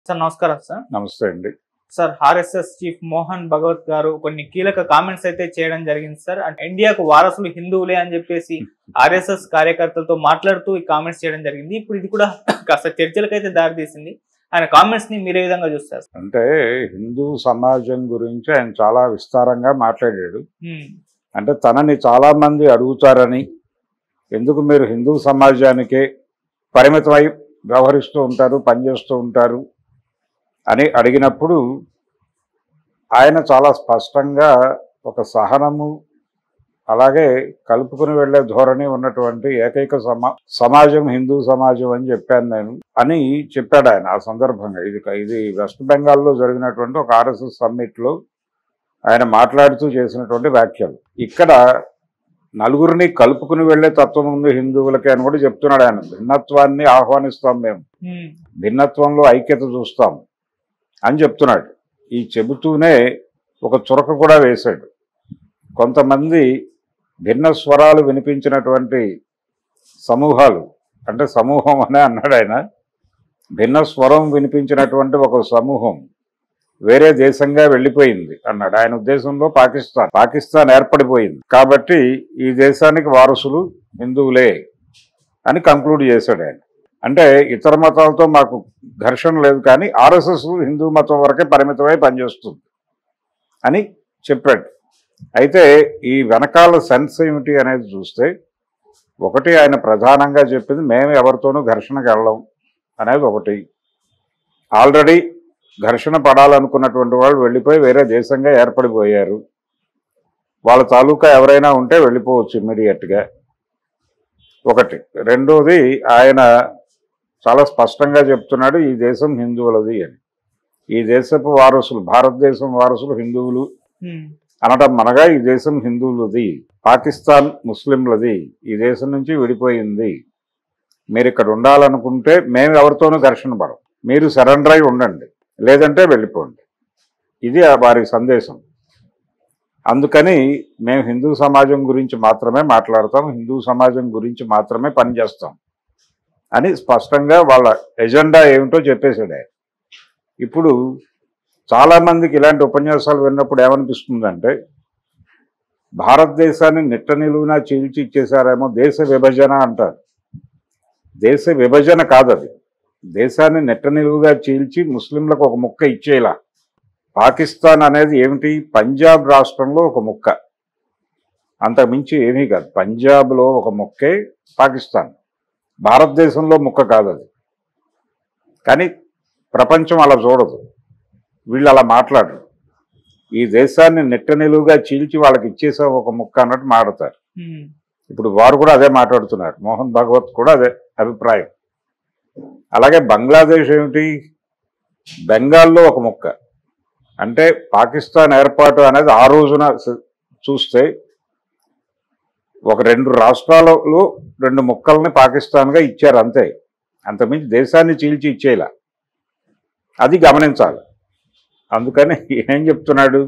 Sir నమస్కారం sir. నమస్తే అండి. Sir RSS chief Mohan Bhagwat గారు కొన్ని కీలక కామెంట్స్ అయితే చేయడం జరిగింది సార్. ఇండియాకు వారసులు హిందువులే అని చెప్పేసి ఆర్ఎస్ఎస్ కార్యకర్తలతో మాట్లాడుతూ ఈ కామెంట్స్ చేయడం జరిగింది. ఇప్పుడు ఇది కూడా కాస్త చర్చలకైతే దారితీసింది. ఆయన కామెంట్స్ ని మీరే విధంగా చూస్తారు? అంటే హిందూ సమాజం గురించి ఆయన చాలా విస్తారంగా మాట్లాడాడు. అంటే తనని చాలా మంది అడుగుతారని, ఎందుకు మీరు హిందూ సమాజానికే పరిమితమై వ్యవహరిస్తూ ఉంటారు, పనిచేస్తూ ఉంటారు అని అడిగినప్పుడు ఆయన చాలా స్పష్టంగా ఒక సహనము అలాగే కలుపుకుని వెళ్లే ధోరణి ఉన్నటువంటి ఏకైక సమాజం హిందూ సమాజం అని చెప్పాను నేను అని చెప్పాడు ఆయన ఆ సందర్భంగా. ఇది వెస్ట్ బెంగాల్లో జరిగినటువంటి ఒక ఆర్ఎస్ఎస్ సమ్మిట్లో ఆయన మాట్లాడుతూ చేసినటువంటి వ్యాఖ్యలు. ఇక్కడ నలుగురిని కలుపుకుని వెళ్లే తత్వం ఉంది హిందువులకి అని కూడా చెప్తున్నాడు ఆయన. భిన్నత్వాన్ని ఆహ్వానిస్తాం, మేము భిన్నత్వంలో ఐక్యత చూస్తాం అని చెప్తున్నాడు. ఈ చెబుతూనే ఒక చురక కూడా వేశాడు. కొంతమంది భిన్న స్వరాలు వినిపించినటువంటి సమూహాలు, అంటే సమూహం అనే అన్నాడు ఆయన, భిన్న స్వరం వినిపించినటువంటి ఒక సమూహం వేరే దేశంగా వెళ్ళిపోయింది అన్నాడు. ఆయన ఉద్దేశంలో పాకిస్తాన్ ఏర్పడిపోయింది కాబట్టి ఈ దేశానికి వారసులు హిందువులే అని కంక్లూడ్ చేశాడు ఆయన. అంటే ఇతర మతాలతో మాకు ఘర్షణ లేదు, కానీ ఆర్ఎస్ఎస్ హిందూ మతం వరకే పరిమితమై పనిచేస్తుంది అని చెప్పాడు. అయితే ఈ వెనకాల సెన్స్ ఏమిటి అనేది చూస్తే, ఒకటి ఆయన ప్రధానంగా చెప్పింది మేము ఎవరితోనూ ఘర్షణకు వెళ్ళం అనేది ఒకటి. ఆల్రెడీ ఘర్షణ పడాలనుకున్నటువంటి వాళ్ళు వెళ్ళిపోయి వేరే దేశంగా ఏర్పడిపోయారు, వాళ్ళ తాలూకా ఎవరైనా ఉంటే వెళ్ళిపోవచ్చు ఇమ్మీడియట్గా ఒకటి. రెండోది ఆయన చాలా స్పష్టంగా చెప్తున్నాడు ఈ దేశం హిందువులది అని. ఈ దేశపు వారసులు, భారతదేశం వారసులు హిందువులు అనడం మనగా ఈ దేశం హిందువులది, పాకిస్తాన్ ముస్లింలది, ఈ దేశం నుంచి విడిపోయింది, మీరు ఇక్కడ ఉండాలనుకుంటే మేము ఎవరితోనూ ఘర్షణ పడం, మీరు సరెండర్ అయి ఉండండి, లేదంటే వెళ్ళిపోండి. ఇది వారి సందేశం. అందుకని మేము హిందూ సమాజం గురించి మాత్రమే మాట్లాడతాం, హిందూ సమాజం గురించి మాత్రమే పనిచేస్తాం అని స్పష్టంగా వాళ్ళ ఎజెండా ఏమిటో చెప్పేశాడు ఆయన. ఇప్పుడు చాలామందికి ఇలాంటి ఉపన్యాసాలు విన్నప్పుడు ఏమనిపిస్తుందంటే, భారతదేశాన్ని నిట్ట నిలువునా చీల్చి ఇచ్చేశారేమో, దేశ విభజన అంటారు. దేశ విభజన కాదది, దేశాన్ని నెట్ట నిలువుగా చీల్చి ముస్లింలకు ఒక ముక్క ఇచ్చేలా. పాకిస్తాన్ అనేది ఏమిటి, పంజాబ్ రాష్ట్రంలో ఒక ముక్క, అంతకుమించి ఏమీ కాదు. పంజాబ్లో ఒక ముక్కే పాకిస్తాన్, భారతదేశంలో ముక్క కాదు అది. కానీ ప్రపంచం అలా చూడదు, వీళ్ళు అలా మాట్లాడరు. ఈ దేశాన్ని నెట్ట నిలువుగా చీల్చి వాళ్ళకి ఇచ్చేసా ఒక ముక్క అన్నట్టు మాట్లాడతారు. ఇప్పుడు వారు కూడా అదే మాట్లాడుతున్నారు, మోహన్ భగవత్ కూడా అదే అభిప్రాయం. అలాగే బంగ్లాదేశ్ ఏమిటి, బెంగాల్లో ఒక ముక్క. అంటే పాకిస్తాన్ ఏర్పాటు అనేది ఆ రోజున చూస్తే ఒక 2 రాష్ట్రాలలో 2 ముక్కల్ని పాకిస్తాన్గా ఇచ్చారు అంతే, అంతకుమించి దేశాన్ని చీల్చి ఇచ్చేలా. అది గమనించాలి. అందుకని ఏం చెప్తున్నాడు,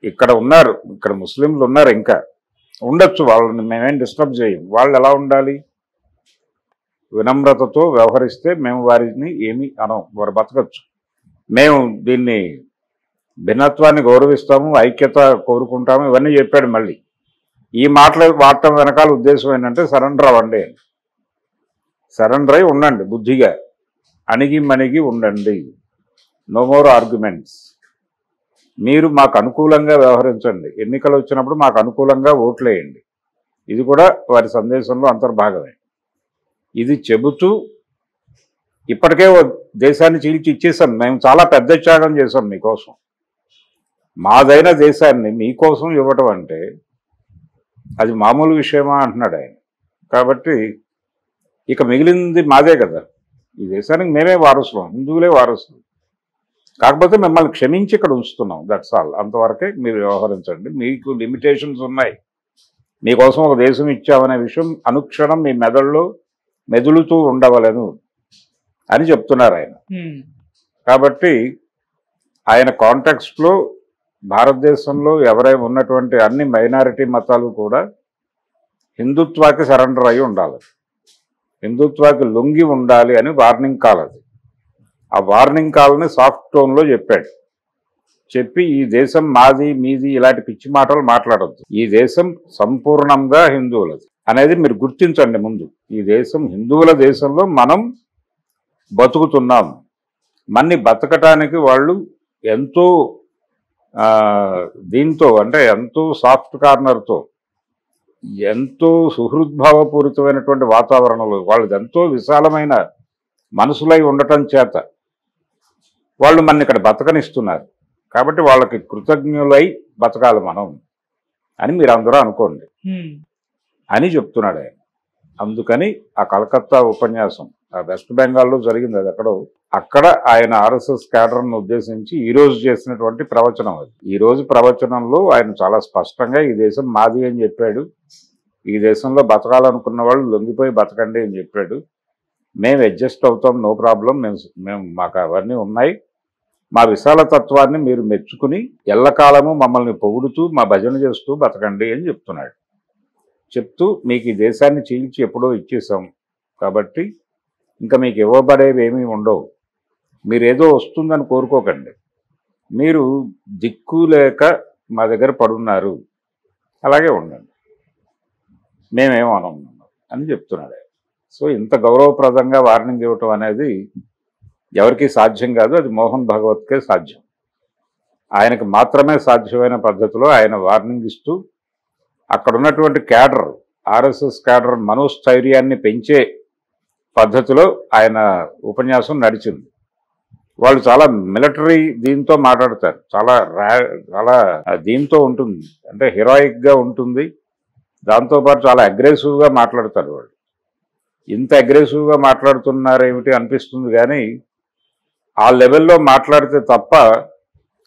ఇక్కడ ఉన్నారు, ఇక్కడ ముస్లింలు ఉన్నారు, ఇంకా ఉండొచ్చు, వాళ్ళని మేమేం డిస్టర్బ్ చేయం. వాళ్ళు ఎలా ఉండాలి, వినమ్రతతో వ్యవహరిస్తే మేము వారిని ఏమీ అనం, వారు బతకచ్చు. మేము దీన్ని భిన్నత్వాన్ని గౌరవిస్తాము, ఐక్యత కోరుకుంటాము, ఇవన్నీ చెప్పాడు. మళ్ళీ ఈ మాటలు వాడటం వెనకాల ఉద్దేశం ఏంటంటే సరెండర్ అవ్వండి, సరెండర్ అయి ఉండండి, బుద్ధిగా అణిగి మణిగి ఉండండి, నో మోర్ ఆర్గ్యుమెంట్స్, మీరు మాకు అనుకూలంగా వ్యవహరించండి, ఎన్నికలు వచ్చినప్పుడు మాకు అనుకూలంగా ఓట్లేయండి. ఇది కూడా వారి సందేశంలో అంతర్భాగమే. ఇది చెబుతూ ఇప్పటికే దేశాన్ని చీల్చి ఇచ్చేసాం, మేము చాలా పెద్ద త్యాగం చేసాం మీకోసం, మాదైన దేశాన్ని మీకోసం ఇవ్వటం అంటే అది మామూలు విషయమా అంటున్నాడు ఆయన. కాబట్టి ఇక మిగిలింది మాదే కదా, ఈ దేశానికి మేమే వారసులం, హిందువులే వారసులు, కాకపోతే మిమ్మల్ని క్షమించి ఇక్కడ ఉంచుతున్నాం, దట్స్ ఆల్, అంతవరకే మీరు వ్యవహరించండి, మీకు లిమిటేషన్స్ ఉన్నాయి, మీకోసం ఒక దేశం ఇచ్చామనే విషయం అనుక్షణం మీ మెదడులో మెదులుతూ ఉండవలను అని చెప్తున్నారు ఆయన. కాబట్టి ఆయన కాంటెక్స్ట్లో భారతదేశంలో ఎవరైనా ఉన్నటువంటి అన్ని మైనారిటీ మతాలు కూడా హిందుత్వాకి సరెండర్ అయి ఉండాలి, హిందుత్వాకి లొంగి ఉండాలి అని వార్నింగ్ కాల్ అది. ఆ వార్నింగ్ కాల్ని సాఫ్ట్ టోన్లో చెప్పాడు. చెప్పి ఈ దేశం మాది మీది ఇలాంటి పిచ్చి మాటలు మాట్లాడద్దు, ఈ దేశం సంపూర్ణంగా హిందువులది అనేది మీరు గుర్తించండి. ముందు ఈ దేశం హిందువుల దేశంలో మనం బతుకుతున్నాం. మన్ని బతకటానికి వాళ్ళు ఎంతో దీంతో అంటే ఎంతో సాఫ్ట్ కార్నర్తో ఎంతో సుహృద్భావపూరితమైనటువంటి వాతావరణంలో వాళ్ళది ఎంతో విశాలమైన మనసులై ఉండటం చేత వాళ్ళు మన ఇక్కడ బతకనిస్తున్నారు. కాబట్టి వాళ్ళకి కృతజ్ఞులై బతకాలి మనం అని మీరు అందరూ అనుకోండి అని చెప్తున్నాడు ఆయన. అందుకని ఆ కలకత్తా ఉపన్యాసం వెస్ట్ బెంగాల్లో జరిగింది, అది ఎక్కడో, అక్కడ ఆయన ఆర్ఎస్ఎస్ క్యాడర్ను ఉద్దేశించి ఈరోజు చేసినటువంటి ప్రవచనం అది. ఈరోజు ప్రవచనంలో ఆయన చాలా స్పష్టంగా ఈ దేశం మాది అని చెప్పాడు. ఈ దేశంలో బతకాలనుకున్న వాళ్ళు లొంగిపోయి బతకండి అని చెప్పాడు. మేము అడ్జస్ట్ అవుతాం, నో ప్రాబ్లం, మేము మాకు అవన్నీ ఉన్నాయి. మా విశాలతత్వాన్ని మీరు మెచ్చుకుని ఎల్లకాలము మమ్మల్ని పొగుడుతూ మా భజన చేస్తూ బతకండి అని చెప్తున్నాడు. చెప్తూ మీకు ఈ దేశాన్ని చీల్చి ఎప్పుడో ఇచ్చేసాం కాబట్టి ఇంకా మీకు ఇవ్వబడేవి ఏమీ ఉండవు, మీరేదో వస్తుందని కోరుకోకండి, మీరు దిక్కు లేక మా దగ్గర పడున్నారు, అలాగే ఉండండి, మేమేమనం అని చెప్తున్నాడు. సో ఇంత గౌరవప్రదంగా వార్నింగ్ ఇవ్వటం అనేది ఎవరికీ సాధ్యం కాదు, అది మోహన్ భగవత్కే సాధ్యం. ఆయనకు మాత్రమే సాధ్యమైన పద్ధతిలో ఆయన వార్నింగ్ ఇస్తూ అక్కడ ఉన్నటువంటి క్యాడర్, ఆర్ఎస్ఎస్ క్యాడర్ మనోస్థైర్యాన్ని పెంచే పద్ధతిలో ఆయన ఉపన్యాసం నడిచింది. వాళ్ళు చాలా మిలిటరీ దీంతో మాట్లాడతారు, చాలా దీంతో ఉంటుంది, అంటే హీరోయిక్గా ఉంటుంది. దాంతోపాటు చాలా అగ్రెసివ్గా మాట్లాడతారు వాళ్ళు. ఇంత అగ్రెసివ్గా మాట్లాడుతున్నారేమిటి అనిపిస్తుంది, కానీ ఆ లెవెల్లో మాట్లాడితే తప్ప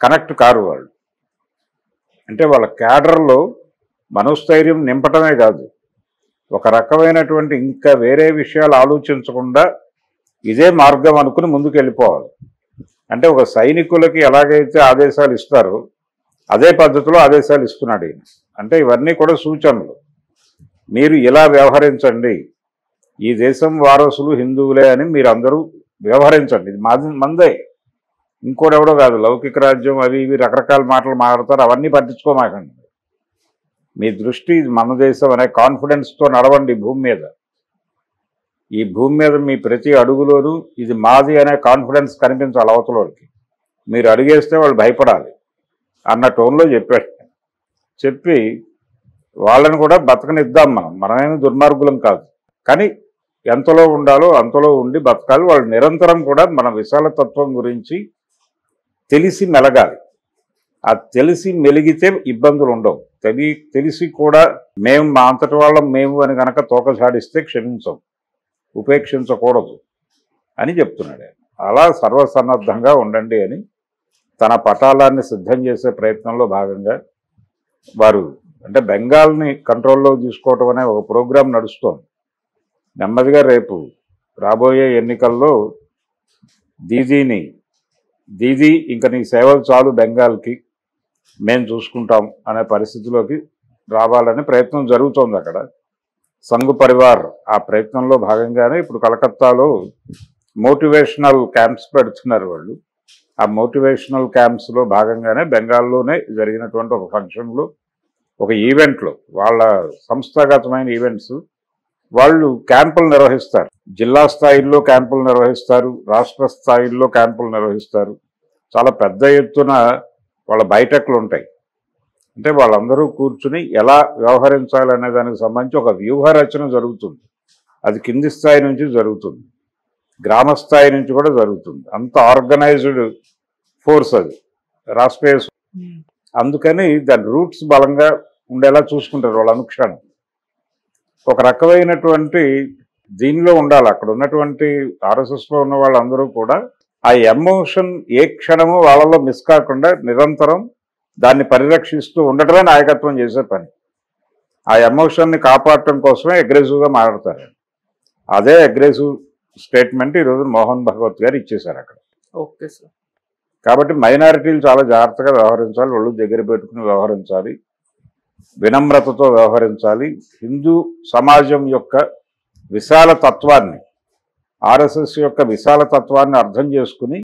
కనెక్ట్ కారు వాళ్ళు. అంటే వాళ్ళ క్యాడర్లో మనోస్థైర్యం నింపటమే కాదు, ఒక రకమైనటువంటి ఇంకా వేరే విషయాలు ఆలోచించకుండా ఇదే మార్గం అనుకుని ముందుకు వెళ్ళిపోవాలి. అంటే ఒక సైనికులకి ఎలాగైతే ఆదేశాలు ఇస్తారో అదే పద్ధతిలో ఆదేశాలు ఇస్తున్నాడు ఈయన. అంటే ఇవన్నీ కూడా సూచనలు, మీరు ఇలా వ్యవహరించండి, ఈ దేశం వారసులు హిందువులే అని మీరు అందరూ వ్యవహరించండి, ఇది మందే, ఇంకోటెవడో కాదు, లౌకిక రాజ్యం అవి ఇవి రకరకాల మాటలు మాట్లాడతారు, అవన్నీ పట్టించుకోమాకండి. మీ దృష్టి మన దేశం అనే కాన్ఫిడెన్స్తో నడవండి భూమి మీద. ఈ భూమి మీద మీ ప్రతి అడుగులోనూ ఇది మాది అనే కాన్ఫిడెన్స్ కనిపించాలి అవతలోకి. మీరు అడిగేస్తే వాళ్ళు భయపడాలి అన్న టోన్లో చెప్పాడు. చెప్పి వాళ్ళని కూడా బతకనిద్దాం, మనమేమి దుర్మార్గులం కాదు, కానీ ఎంతలో ఉండాలో అంతలో ఉండి బతకాలి. వాళ్ళు నిరంతరం కూడా మన విశాలతత్వం గురించి తెలిసి మెలగాలి. ఆ తెలిసి మెలిగితే ఇబ్బందులు ఉండవు. తెలిసి కూడా మేము మా అంతటి వాళ్ళం మేము అని కనుక తోకసాడిస్తే క్షమించం, ఉపేక్షించకూడదు అని చెప్తున్నాడు. అలా సర్వసన్నద్ధంగా ఉండండి అని తన పటాలాన్ని సిద్ధం చేసే ప్రయత్నంలో భాగంగా వారు అంటే బెంగాల్ని కంట్రోల్లో తీసుకోవటం అనే ఒక ప్రోగ్రాం నడుస్తోంది. నెమ్మదిగా రేపు రాబోయే ఎన్నికల్లో దీదీ ఇంక నీ సేవలు చాలు బెంగాల్కి, మేము చూసుకుంటాం అనే పరిస్థితిలోకి రావాలనే ప్రయత్నం జరుగుతోంది అక్కడ. సంఘ్ పరివార్ ఆ ప్రయత్నంలో భాగంగానే ఇప్పుడు కలకత్తాలో మోటివేషనల్ క్యాంప్స్ పెడుతున్నారు వాళ్ళు. ఆ మోటివేషనల్ క్యాంప్స్లో భాగంగానే బెంగాల్లోనే జరిగినటువంటి ఒక ఫంక్షన్లో, ఒక ఈవెంట్లో, వాళ్ళ సంస్థాగతమైన ఈవెంట్స్, వాళ్ళు క్యాంపులు నిర్వహిస్తారు. జిల్లా స్థాయిల్లో క్యాంపులు నిర్వహిస్తారు, రాష్ట్ర స్థాయిల్లో క్యాంపులు నిర్వహిస్తారు. చాలా పెద్ద ఎత్తున వాళ్ళ బైఠక్లు ఉంటాయి. అంటే వాళ్ళందరూ కూర్చుని ఎలా వ్యవహరించాలనే దానికి సంబంధించి ఒక వ్యూహ రచన జరుగుతుంది. అది కింది స్థాయి నుంచి జరుగుతుంది, గ్రామ స్థాయి నుంచి కూడా జరుగుతుంది. అంత ఆర్గనైజ్డ్ ఫోర్స్ అది రాష్ట్రీయ. అందుకని దాని రూట్స్ బలంగా ఉండేలా చూసుకుంటారు వాళ్ళు అనుక్షణం. ఒక రకమైనటువంటి దీనిలో ఉండాలి. అక్కడ ఉన్నటువంటి ఆర్ఎస్ఎస్లో ఉన్న వాళ్ళందరూ కూడా ఆ ఎమోషన్ ఏ క్షణము వాళ్ళలో మిస్ కాకుండా నిరంతరం దాన్ని పరిరక్షిస్తూ ఉండటమే నాయకత్వం చేసే పని. ఆ ఎమోషన్ని కాపాడటం కోసమే అగ్రెసివ్గా మాట్లాడతారు. అదే అగ్రెసివ్ స్టేట్మెంట్ ఈరోజు మోహన్ భగవత్ గారు ఇచ్చేశారు అక్కడ. Okay sir. కాబట్టి మైనారిటీలు చాలా జాగ్రత్తగా వ్యవహరించాలి, వాళ్ళు దగ్గర పెట్టుకుని వ్యవహరించాలి, వినమ్రతతో వ్యవహరించాలి. హిందూ సమాజం యొక్క విశాల తత్వాన్ని ఆర్ఎస్ఎస్ యొక్క విశాల తత్వాన్ని అర్థం చేసుకుని